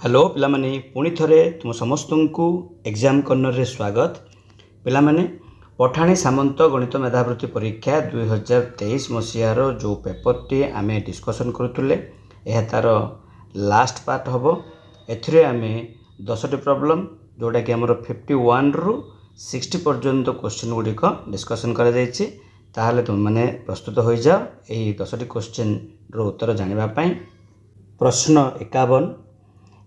Hello पिलामाने पुणी थरे तुम समस्त को एग्जाम कर्नर रे स्वागत। पिलामाने पठाणी सामंत गणित मेधावृत्ति परीक्षा 2023 मसीहार जो पेपरटी आमे डिस्कसन करुले यह तार लास्ट पार्ट हम। एथिरे आमे 10टी प्रॉब्लम जोटा कि आमर 51 रु 60 पर्यंत क्वेश्चन गुड़िक डिस्कसन करा जायछि। ताहले तुम माने प्रस्तुत हो जाओ यही 10टी क्वेश्चन रो उत्तर जानिबा पई। प्रश्न 51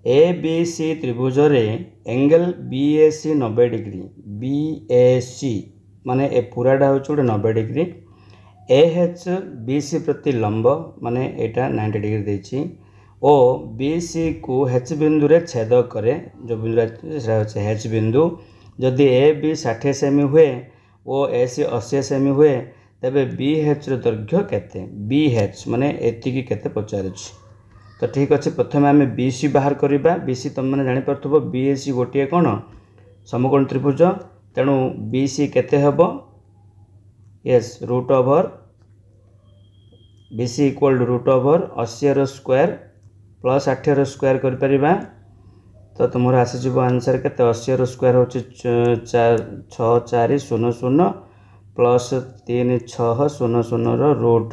ए बी सी त्रिभुज रे angle B A C 90 degree B A C माने ए पूराटा हूँ गोटे 90 degree A H B C प्रति लंब माने एटा 90 डिग्री देछि ओ बी सी को एच बिंदु रे छेद करे जो बिंदु से एच बिंदु जदि ए बी 60 सेमी हुए ओ ए सी 80 सेमी हुए तेबे बी एच रो दैर्घ्य केते बी एच माने एतिकी केते पचारुछि। तो ठीक अच्छे प्रथम आम बी सी बाहर करवा बी सी तुम मैंने जापर बी ए सी गोटे कौन समकोण त्रिभुज तेणु बी सी केते हम yes root over B C equal to root over 80 square plus 60 square कर तो तुम आसीज आंसर के 80 स्क्वायर हूँ 6400 प्लस 3600 रूट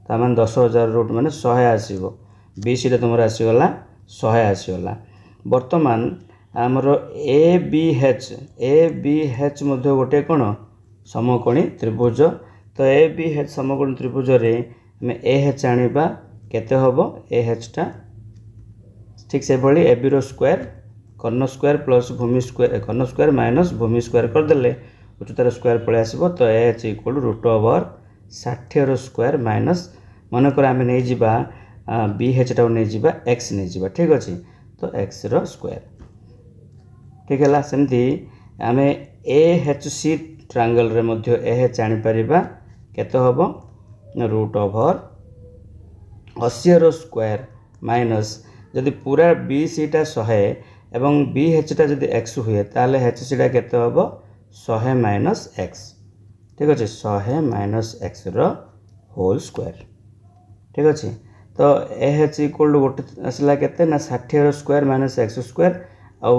तामान 10,000 रूट माने 100 आसो बी सी तुम आसीगला 100 आसीगला। बर्तमान आमर ए बी एच गोटे कौन समकोणी त्रिभुज तो ए बी एच समकोणी त्रिभुज रे आम ए एच आनिबा केते हबो ए एच टा ठीक से भली ए बी रो स्क्वायर कर्ण स्क्वायर प्लस भूमि स्क्वायर कर्ण स्क्वायर माइनस भूमि स्क्वायर करदेले उच्चतार स्क्वायर पळे आसीबो तो A H equal root over 60 square minus मनकर आम नहीं जिबा बी एच टाउ नहीं जिबा एक्स नहीं जिबा ठीक अच्छे तो एक्स रो स्क्वायर ठीक है सेमती आम ए एच सी ट्रायंगल रे मध्य ए एच आनी परिबा केते हबो रूट ओवर 80 स्क्वायर माइनस जदि पूरा बी सी टा 100 एवं बी एच टा जदि एक्स हुए ताले एच सी टा केते हबो 100 माइनस एक्स ठीक अच्छे 100 माइनस एक्स रो होल स्क्वायर ठीक अच्छे। तो ए एच इक्वल टू गोटे आसला केते ना 60 स्क्वायर माइनस एक्स स्क्वायर आउ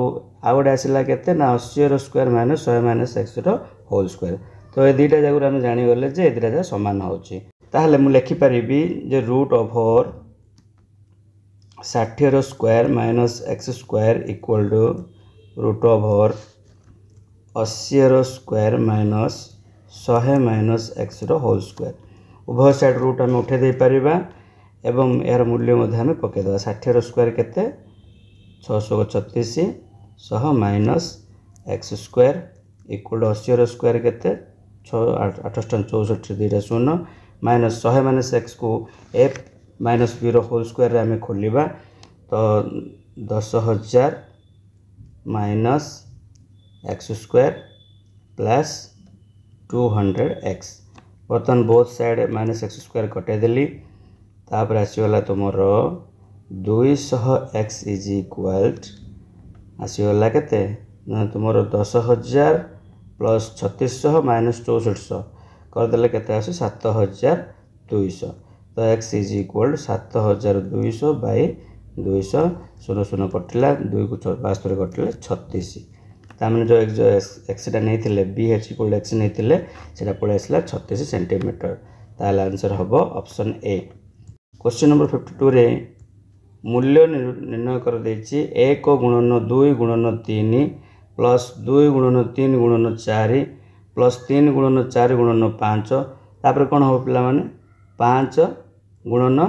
गोटे आसला केते ना 80 स्क्वायर माइनस 100 माइनस एक्स रो होल स्क्वायर। तो ये दुईटा जगह आम जानीगले जे दुईटा जगह सामान होची ताहले मु लिखि परिबी जे root over 60 square minus X square equal to root over 80 square minus 100 minus X रो होल स्क्वायर उभय साइड रूट आम उठे दे परिबा एवं यार मूल्य आम पकईदे 60 स्क्वायर केते 636 100 minus X square equal to 80 square केते 864 दुईटा 0 माइनस 100 माइनस एक्स को एफ माइनस बी रो होल स्क्वायर आम खोलिबा तो 10,000 minus X square plus 200 X बर्तमान both side minus X square कटेदेली तापर आसीगला तुमर 200 एक्स इज इक्वल आसीगला केते तुमर 10,000 प्लस 3600 माइनस 6400 करदेले केते आसे 7,200 तो एक्स इज इक्वल 7,200 बाई 200 0 0 कटिला 2 को 72 कटिले 36 तामने जो एक्स नहीं थिले बी एच इक्वल एक्स नहीं थिले सेटा पळे आसला 36 सेंटीमीटर ताले आंसर हबो ऑप्शन ए। क्वेश्चन नंबर 52 रे मूल्य निर्णय कर देछि 1 गुणन 2 गुणन 3 प्लस 2 गुणन 3 गुणन 4 प्लस 3 गुणन 4 गुणन 5 तापर कौन हो पिला माने 5 गुणन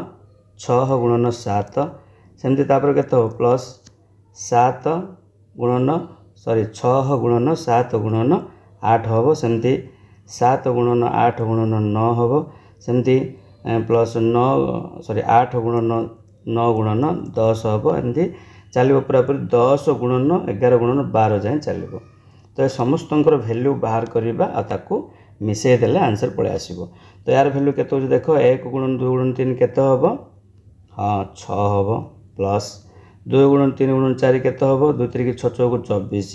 6 गुणन 7 सेमती तापर केते हो प्लस 7 गुणन 6 गुणन 7 गुणन 8 हम सेमती 7 गुणन 8 गुणन 9 हम सेमती प्लस 8 गुणन 9 गुणन 10 हम एमती चलो पूरापूरी 10 गुणन 11 गुणन 12 जाए चलो तो समस्त भैल्यू बाहर करवा आताको मिसई देले आंसर पड़े आसो। तो यार भैल्यू केते हो देख 1 गुणन 2 गुणन 3 केते हम हाँ 6 हम प्लस 2 गुणन 3 गुणन 4 केते हम 2 3 6 6 को 24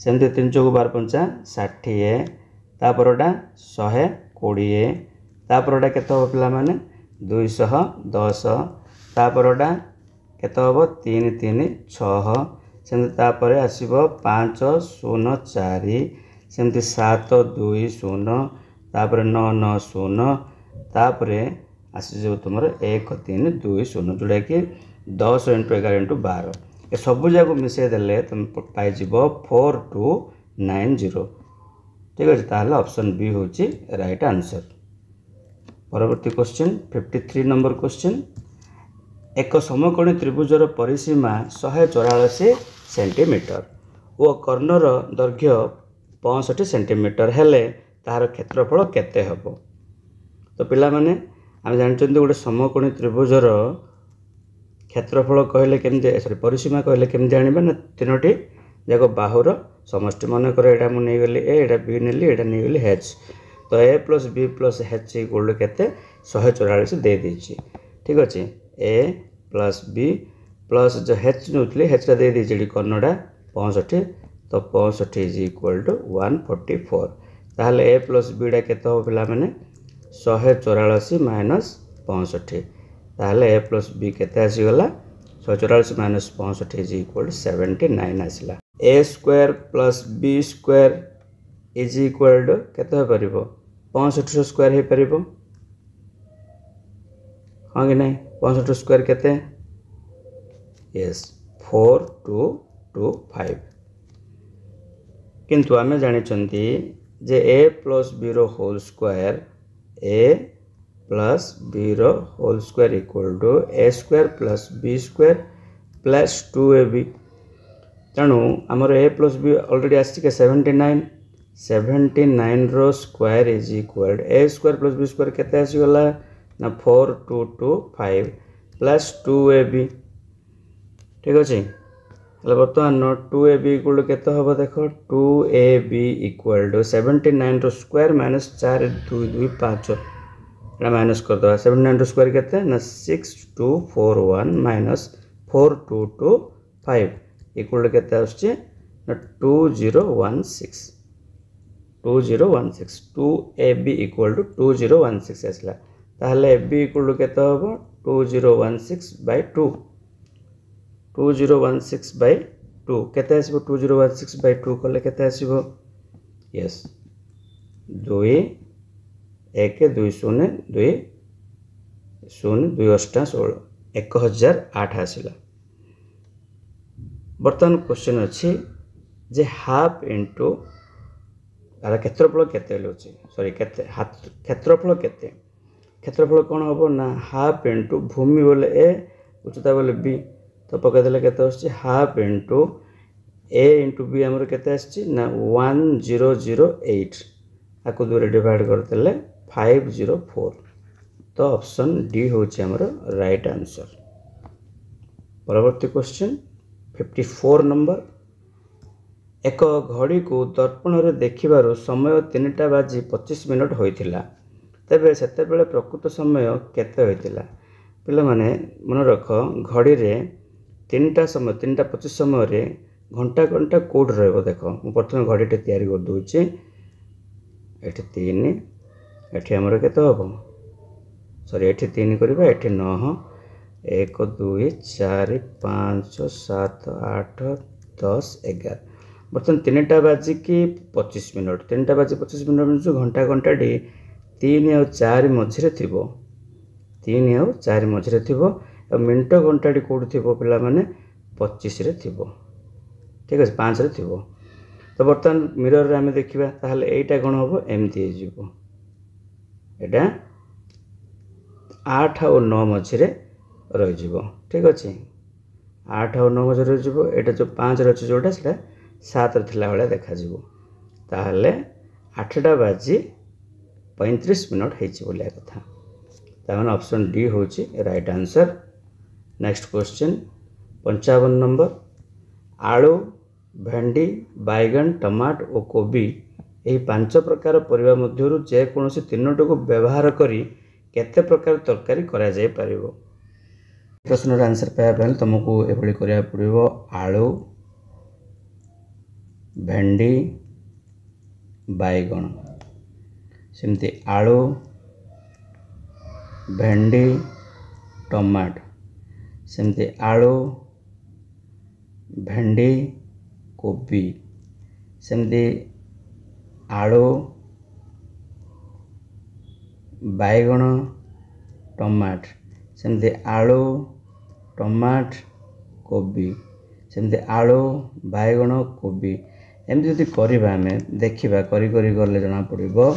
सेमती 3 4 12 5 60 तापरटा 120 तापरटा केते हो पिला माने 210 तापरटा केते हबो 3 3 6 सेमती तापरे आसीबो 5 0 4 सेमती 7 2 0 तापरे 9 9 0 तापरे आसी जो तुमर 1 3 2 0 जोड़ा कि 10 × 11 × 12 ए सब जाक मिसई देले तुम पाई जीवो 4290 ठीक अच्छे ताहले ऑप्शन बी होची राइट आंसर। परवर्ती क्वेश्चन 53 नंबर क्वेश्चन एक समकोणी त्रिभुजर परिसीमा 184 सेंटीमीटर ओ कर्णर दैर्घ्य 65 सेंटीमीटर हेले तार क्षेत्रफल केते हबो। तो पिला माने आम जानते गोटे समकोणी त्रिभुजर क्षेत्रफल कहले केमती सॉरी परिसीमा कहले केमती जानिबा ना तीनोटी जाक बाहुर समष्टि मन कर एटा मु नहीं गली ए एटा बी नेली एटा नहीं गली एच तो A plus B plus H equal to केते 144 दे देछि ठीक अच्छे ए प्लस बी प्लस जो एच नौतली एच दे देछि कर्णटा 65 तो 65 इज इक्वल टू 144 ताहले ए प्लस बी डा केते हो पिला माने 184 माइनस 65 ताहले ए प्लस बी केते आसी गला 184 माइनस 65 इज इक्वल टू 79 आसिला A square plus B square is equal to केते हो परिबो 65 स्क्वायर हे परिबो हाँ कि नहीं 65 स्क्वायर केते यस 4225 किंतु आमे जानि चंती जे ए प्लस बी रो whole square A plus B रो whole square equal to A square plus B square plus 2ab तेणु आमर ए प्लस बी ऑलरेडी आसी के 79 रो square is equal A square plus B square केते आसी गला ना 4225 प्लस 2ab ठीक अच्छे बर्तमान 2ab इक्वल टू केते हबो देखो 2ab इक्वल टू 79 रो स्क्वायर माइनस 4 2 2 5 एटा माइनस कर दवा 79 रो स्क्वायर केते ना 6241 माइनस 4225 इक्वल टू केते आछे ना 2016 2ab इक्वल टू 2016 आसला ताहले ab इक्वल टू केते हबो 2016 बाय 2 2016 बाय 2 केते आसीबो 2016 बाय 2 कले केते आसीबो यस 2 1 2 0 2 0 2 8 16 1008 आसला। बर्तमान क्वेश्चन अच्छी जे हाफ इंटू तार क्षेत्रफल केते होछि सॉरी केते क्षेत्रफल केते क्षेत्रफल कौन हम ना हाफ इंटू भूमि बोले ए उच्चता बोले बी तो पकईदे केते होछि हाफ इंटू ए इंटू बी आमर केते आछि ना 1008 आकु दूर डिवाइड करदेले 504 तो ऑप्शन डी होछि आमर राइट आंसर। परवर्ती क्वेश्चन 54 नंबर एक घड़ी को दर्पण रे देखिबारो समय 3टा बाजी 25 मिनट होइथिला तेबे सेते बेले प्रकृत समय केते होइथिला पिला माने मन रख घड़ी रे 3टा समय 3टा 25 समय रे घंटा घंटा कोड रहबो देखो मु प्रथम घड़ी टे तयारी कर दोछि एठी 3 एठी हमर केते होबो सॉरी एठी 3 करबा एठी 9 1 2 4 5 7 8 10 11 बर्तमान 3टा बाजी की 25 मिनट 3टा बाजी 25 मिनट जो घंटा घंटा डी 3 और 4 मझे थी 3 और 4 मझे थी मिनट घंटा टी कौट थी पिला माने 25 रे थी ठीक है 5 रे थी तो बर्तमान मिरर आम देखा ताहले एटा कौन हम एमती हो एटा 8 और 9 मझे रही ठीक अच्छे 8 और 9 मझे रही एटा जो 5 रही जोटा से 7 थिला भाया देखा ताहले 8टा बाजी 35 मिनट होलिया कथा ताମାନେ ऑप्शन डी होची right answer. Next question 55 number आलू भेंडी बैगन टमाट और कोबी यही 5 प्रकार परिबा मध्यरु जे कोनोसी तीनोटी को व्यवहार करी केते प्रकार तरकारी करा जाय परिबो। प्रश्नर आंसर पाइबा तुमको एभली करिया पड़िबो आलू भेंडी बैगन सेमती आलू भेंडी टमाट सेमती आलू भेंडी कोबी सेमती आलू बैगण टमाट सेमती आलू टमाट कोबी सेमती आलू बैगण कोबी एमती जदि करवा आम देखा करी गले जना पड़ो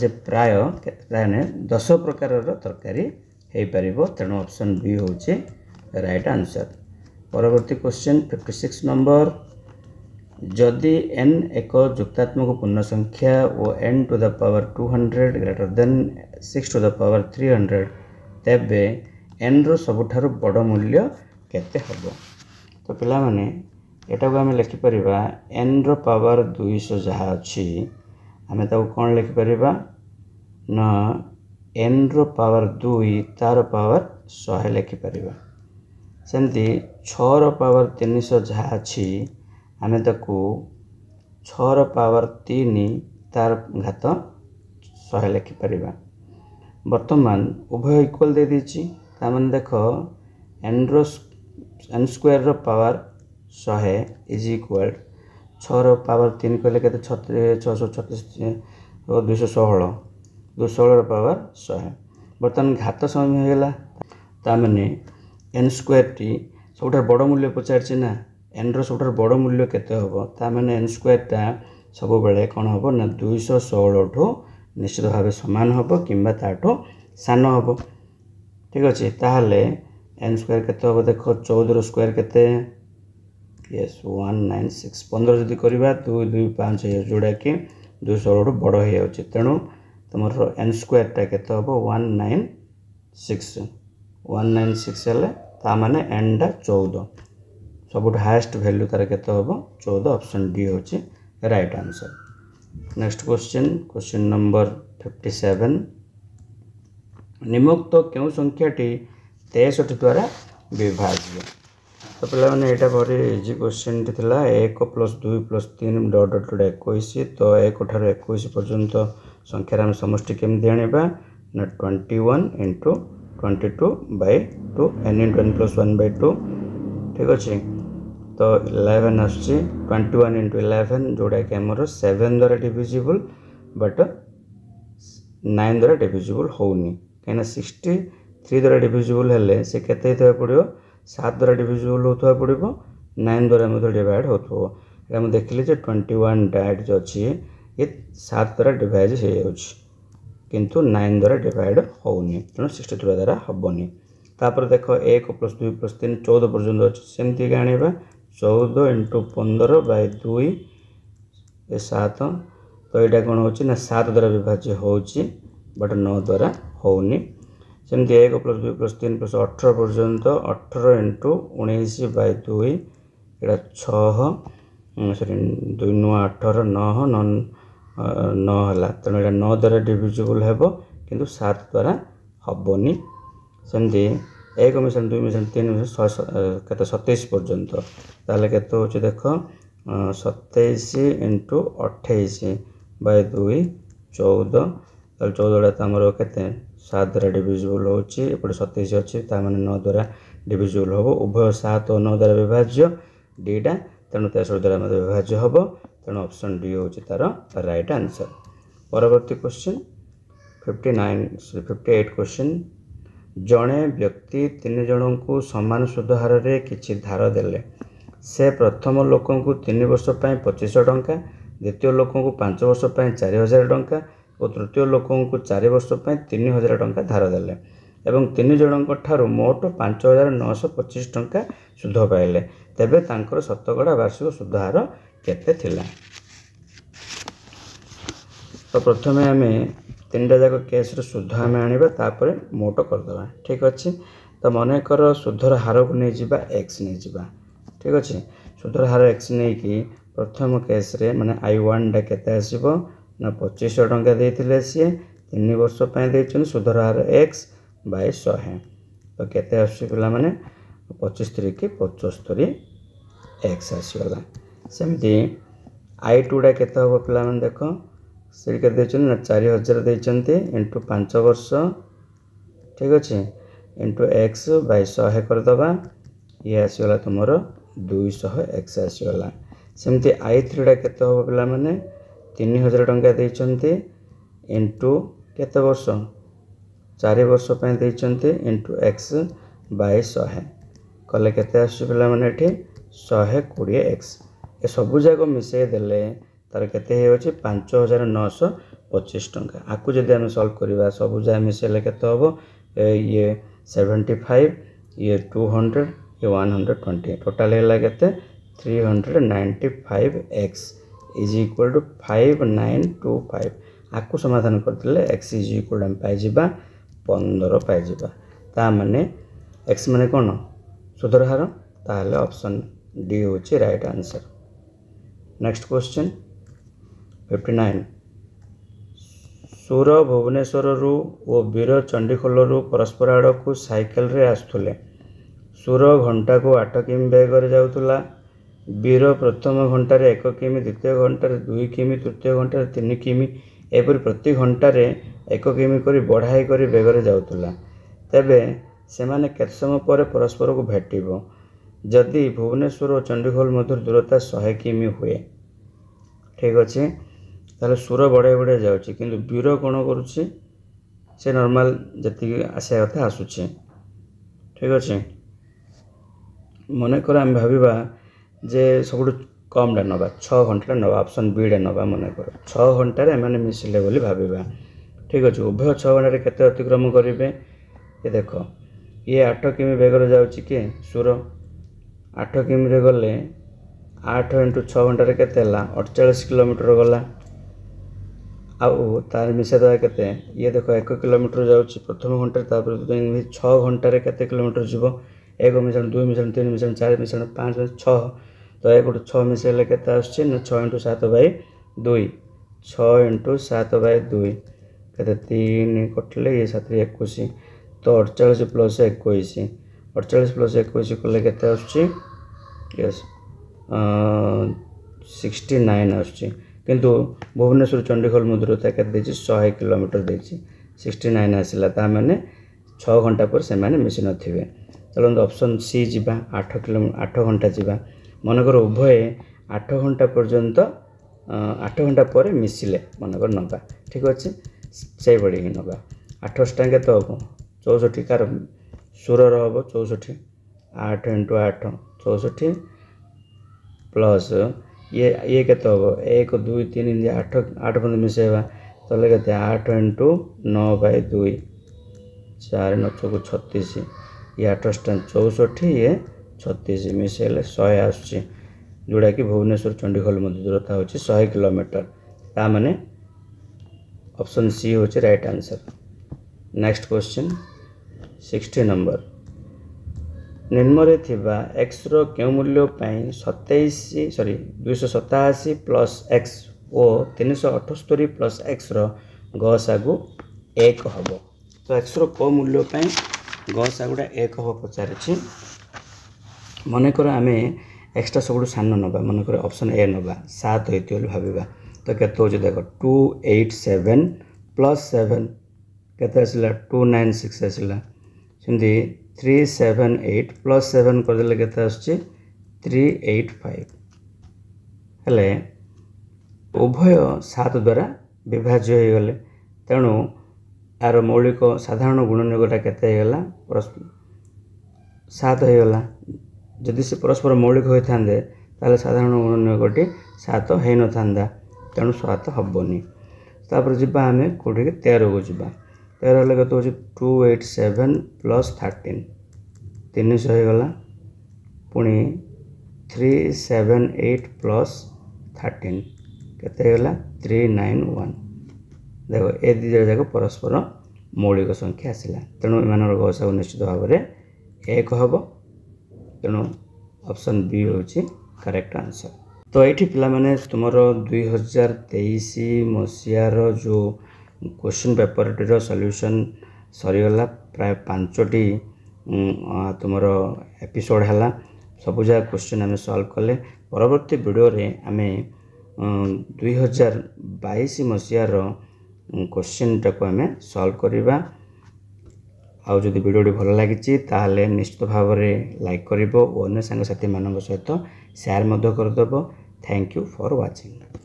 जे प्राय प्राय 10 प्रकार तरकारी हो पार तेणु ऑप्शन बी हूँ राइट आंसर। परवर्ती क्वेश्चन 56 नंबर जदि n एक जुक्तात्मक पूर्ण संख्या और n to the power 200 greater than 6 to the power 300 तेबे n रो सबुठारु बड़ मूल्य केते हबो। तो पिला माने एटा को आम लिखिपर n रो पावर 200 जहाँ अच्छी आम कौन लिखिपर ना n रो पावर 2 तार पावर 100 लिखिपर सेमती 6 रो पावर 300 जहाँ अच्छी आम 6 रो पावर 3 तार घात 100 लिखिपर। बर्तमान उभय इक्वल दे दीची तामन देख n स्क्वायर रो पावर 100 इज इक्वल 6 रो पावर 3 कहले के 636 और 216 रो पावर 100 बर्तमान घात समय होगा तामने n स्क्वायर टी सब बड़ मूल्य पचार ना n रो सब बड़ मूल्य केते होबो तामने n स्क्वायर टा सब बेले कौन होबो ना 216 ठो निश्चित भाव समान होबो किंबा ताठो सान होबो। ठीक अच्छे ताहले n स्क्वायर केते होबो देखो 14 रो स्क्वायर केते यस 196 15 जदि करबा 2 2 5 जोड़ा कि 216 ठो बड़ हो जाउछि तेणु तुमर n स्क्वायर टा केते होबो 196 हेले ता माने n टा 14 सबुठ हाईएस्ट वैल्यू तार केते होबो 14 ऑप्शन डी होछि right answer. Next question number 57 निम्नोक्त क्यों संख्याटी 63 द्वारा विभाज्य। तो पे मैंने यहाँ बड़े इजी क्वेश्चन टी थिला 1 + 2 + 3 डॉट डॉट 21 तो 1 ठार 21 पर्यंत संख्यार आम समष्टि केमती आनिबा ना 21 × 22/2 n × n + 1/2 ठीक अच्छे तो 11 आसुची 21 × 11 जोड़ा कि आमर 7 द्वारा डिविजिबल बट 9 द्वारा डिविजिबल होनी कहीं 63 द्वारा डिविजिबल हेले से केते पड़ो 7 द्वारा डिविजिबल होता पड़ो 9 द्वारा डिवाइड होता है मुझे देखिली 21 डायट जो अच्छी ये 7 द्वारा डिवाइड हो किंतु 9 द्वारा डिवाइड होनी तेणु 63 द्वारा हेनी। तापर देख 1 + 2 + 3 14 पर्यंत अच्छे सेमती आने 14 × 15/2 ये 7 तो यहाँ कौन हो 7 द्वारा विभाज्य हो बट 9 द्वारा होनी सेमती 1 + 2 + 3 + 18 पर्यंत 18 × 19/2 यहाँ 6 सरी 2 × 18 9 9 है तेणु यहाँ 9 द्वारा डिविजिबल हे किंतु 7 द्वारा हेनी सेमती 1 मिशन 2 मिशन 3 मिशन केते 27 पर्यंत ताले केते हो देख 27 × 28/2 14 14 आमर केते 7 द्वारा डिविजिबल होपटे 27 अच्छी ताने 9 द्वारा डिविजिबल हम उभय 7 और 9 द्वारा विभाज्य डीटा तेणु 63 द्वारा विभाज्य हम तेणु ऑप्शन डी हूँ तार राइट आंसर। परवर्ती क्वेश्चन 58 क्वेश्चन जड़े व्यक्ति 3 जन को समान सुध हार में किसी धार देले से प्रथम लोक 3 वर्ष 2500 टंका द्वितीय लोक 5 वर्ष 4000 टंका और तृतीय लोक 4 वर्ष 3000 टंका धार देले एवं 3 जन ठारू मोट 5925 टंका सुध पाइले तेबे तांकर शतकड़ा वार्षिक सुध हार केते थिला। तो प्रथम आम 3टा जाक केस सुध आम आने मोट करदे ठीक अच्छे तो मन कर सुधर हार को नहीं जावा एक्स नहीं जावा ठीक अच्छे सुधर हार एक्स नहीं कि प्रथम केस रे माने I1 टा केते आसीबो ना 2500 टंका देथिले सी 3 वर्ष देछन सुधर हार एक्स बाय 100 तो केते आसी पिला माने 25 3 की 75 एक्स आसीगला सेमती I2 टा केते हो पिला माने देखो से ना 4000 देचंते इंटू 5 वर्ष ठीक अच्छे इंटू एक्स बाय 100 करदे ये आसीगला तुम 200x आसीगला सेमती i3 केते हम पिला माने 3000 टंका देइचंती इंटू केते वर्ष 4 वर्ष पे देइचंती इंटू एक्स बाय 100 कले केते आसु पिला माने एठी 120x ए सब जाक मिसई देले तार केते हे अछि 5925 टंका आकु जदि हम सॉल्व करबा सब जा मिसेले केते होबो ये 75 ये 200 ये 120 टोटल हेला केते 395x इज इक्वल टू 5925 आकु समाधान करथिले x इज इक्वल हम पाइ जिबा 15 पाइ जिबा ता माने x माने कोन सुधर हार ताहले ऑप्शन डी होची राइट आंसर। नेक्स्ट क्वेश्चन 59 सुर भुवनेश्वर रु ओ वीर चंडीखोल रु परस्पर आड़ को साइकेल रे आसुले सुर घंटा को 8 किमी बेग रे जाउतुला वीर प्रथम घंटार 1 किमी द्वितीय घंटार 2 किमी तृतीय घंटार 3 किमी एपरि प्रति घंटार 1 किमी करी बढ़ाई करी बेग रे जाउतुला तेबे सेमाने केते समय पर परस्पर को भेटिबो जदि भुवनेश्वर और चंडीखोल मध्य दूरता 100 किमी हुए ठीक अच्छे ताले सुर बढ़े बढ़े जाउची किंतु वीर कोन करूची से नॉर्मल जति आसे कथा आसुची ठीक अच्छे मने कर हम भाबिबा जे सब कम डा नबा 6 घंटा नबा ऑप्शन बी डा नबा मने कर 6 घंटा रे माने मिसिले बोली भाबिबा ठीक अछि उभय 6 घंटा रे केते अतिक्रम करिवे ये देखो ये 8 किमी बेग रे जाउची के सुर 8 किमी रे गले 8 × 6 घंटा रे केते हला 48 किलोमीटर गला आउ तार मिसेदा केते ये देखो 1 किलोमीटर जाउची प्रथम घंटा तापर 6 घंटा रे केते किलोमीटर जीवो 1 mission 2 mission 3 mission 4 mission 5 mission 6 तो 1 × 6 मिसेले केते आछी 6 × 7 बाय 2 6 × 7 बाय 2 केते 3 कटले ये 7 21 तो 48 प्लस 21 48 प्लस 21 कले केते आछी यस 69 आछी किंतु भुवनेश्वर चंडीखोल दूरता केते देछि 100 किलोमीटर देछि 69 आसिला ता माने 6 घंटा पर से माने मिसी नथिबे चलो ऑप्शन सी जिबा 8 घंटा जिबा मनकर उभय 8 घंटा पर्यंत 8 घंटा पर मिसिले मनकर नबा ठीक अछि से बडी नबा 8 टांगे तो हम 64 कार सुरर हम 64 8 × 8 64 प्लस ये केते हम 1 2 3 8 8 बंद मिसेबा तले केते 8 × 9 बाय 2 4 9 को 36 ये 8 64 ये 36 मिसेले 100 आछी जोड़ा कि भुवनेश्वर चंडीखोल मध्य दूरता होची 100 किलोमीटर ता माने ऑप्शन सी होची right answer. Next question 60 number निम्न थिबा x रो क्यों मूल्य पई 287 प्लस x और 378 प्लस x रो गसागु 1 हबो तो x रो को मूल्य पई गसागुडा 1 हबो पचारछि मने कर आमे एक्स्ट्रा सब सान नबा मन कर ऑप्शन ए नबा 7 होइति बोली भाबिबा तो केते होची देखो 287 प्लस 7 केते आसिला 296 आसिला सिंधी 378 प्लस 7 कर देले केते आछी 385 हेले उभय 7 द्वारा विभाज्य हो गले तेणु यार मौलिक साधारण गुणनयोगटा केते हेला 7 हो गला जदि से परस्पर मौलिक होता ताले साधारण गुणनयोगटी 7 हो न था तेणु 7 हबनी तापर जिबा आमे कोठी के 13 को जिबा 13 ले कत होची 287 प्लस 13 300 हो गला पुणी 378 प्लस 13 केते गला 391 देखो ए दी जाक परस्पर मौलिक संख्या आसिला तेणु एमानर गसागु निश्चित भाव में 1 हबो तेणु ऑप्शन बी होची करेक्ट आंसर। तो ये पिला माने तुमर 2023 मसीहार जो क्वेश्चन पेपर टीर सॉल्यूशन सरीगला प्राय 5टी तुमर एपिसोड है सबू जगह क्वेश्चन आम सॉल्व कले परवर्ती वीडियो रे आम 2022 मसीहार क्वेश्चन टाक आम सॉल्व करवा ଆଉ ଯଦି ଭିଡ଼ିଓଟି ଭଲ ଲାଗିଛି ତାହେଲେ ନିଶ୍ଚିତ ଭାବରେ ଲାଇକ୍ କରିବ ଓ ଅନ୍ୟ ସାଙ୍ଗସାଥିମାନଙ୍କ ସହିତ ସେୟାର ମଧ୍ୟ କରିଦେବ। Thank you for watching.